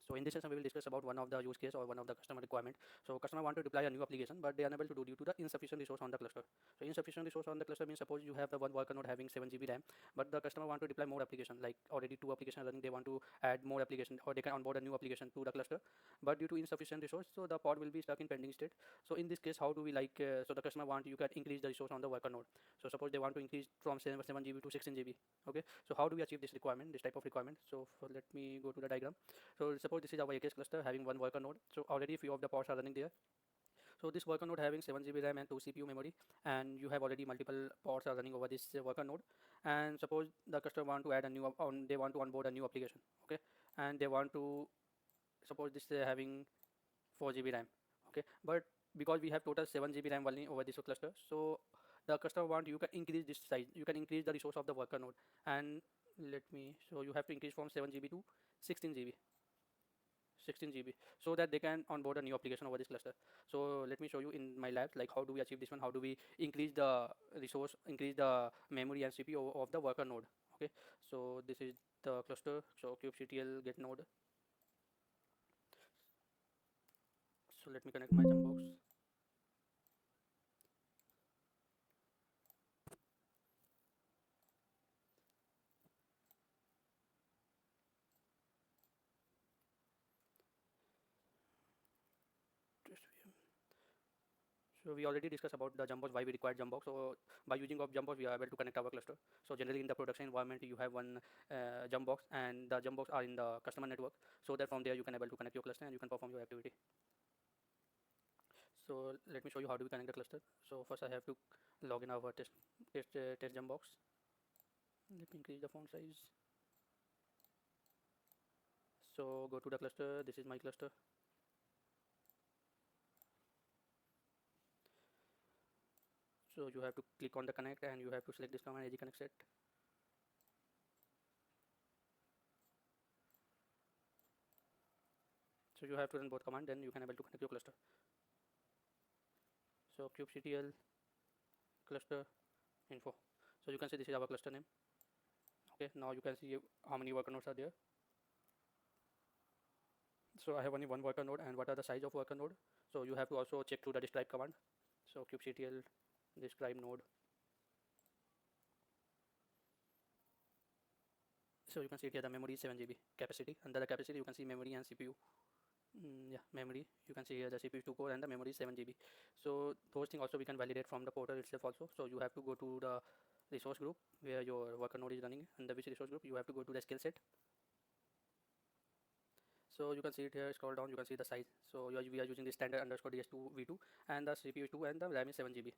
So in this session we will discuss about one of the use case or one of the customer requirement. So customer want to deploy a new application but they are unable to do due to the insufficient resource on the cluster. So insufficient resource on the cluster means suppose you have the one worker node having 7 GB RAM, but the customer want to deploy more application, like already 2 applications running, they want to add more application or they can onboard a new application to the cluster, but due to insufficient resource, so the pod will be stuck in pending state. So in this case, how do we so the customer want you can increase the resource on the worker node. So suppose they want to increase from 7 GB to 16 GB. Okay, so how do we achieve this requirement, this type of requirement? So let me go to the diagram. So suppose this is our AKS cluster having one worker node. So already few of the pods are running there. So this worker node having 7 GB RAM and 2 CPU memory, and you have already multiple pods are running over this worker node. And suppose the customer want to add a new they want to onboard a new application. Okay, and they want to suppose this having 4 GB RAM. Okay, but because we have total 7 GB RAM only over this cluster, so the customer want you can increase this size, you can increase the resource of the worker node. And let me, so you have to increase from 7 GB to 16 GB, 16 GB, so that they can onboard a new application over this cluster. So let me show you in my lab like how do we achieve this one, how do we increase the resource, increase the memory and CPU of the worker node. Okay, so this is the cluster. So kubectl get node. So let me connect my Jumpbox. So we already discussed about the Jumpbox, why we require Jumpbox. So by using of Jumpbox, we are able to connect our cluster. So generally in the production environment, you have one Jumpbox, and the Jumpbox are in the customer network. So that from there you can able to connect your cluster and you can perform your activity. So let me show you how do we connect the cluster. So first I have to log in our test Jumpbox. Let me increase the font size. So go to the cluster. This is my cluster. So you have to click on the connect and you have to select this command connect set. So you have to run both command, then you can able to connect your cluster. So kubectl cluster info. So you can see this is our cluster name. Okay, now you can see how many worker nodes are there. So I have only one worker node, and what are the size of worker node. So you have to also check through the describe command. So kubectl describe node. So you can see here the memory is 7 GB capacity. Under the capacity you can see memory and CPU. Yeah, memory, you can see here the CPU is 2 core and the memory is 7 GB. So those things also we can validate from the portal itself also. So you have to go to the resource group where your worker node is running, and the which resource group you have to go to the skill set. So you can see it here, scroll down, you can see the size. So we are using the standard underscore ds2 v2, and the CPU is 2 and the RAM is 7 GB.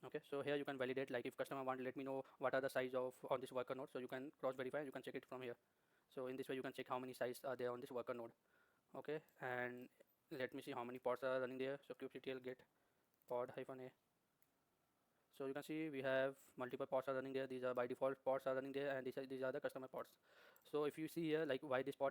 Okay, so here you can validate, like if customer want to let me know what are the size of on this worker node, so you can cross verify, you can check it from here. So in this way you can check how many size are there on this worker node. Okay, and let me see how many pods are running there. So kubectl get pod -a. So you can see we have multiple pods are running there. These are by default pods are running there, and these are the customer pods. So if you see here like why this pod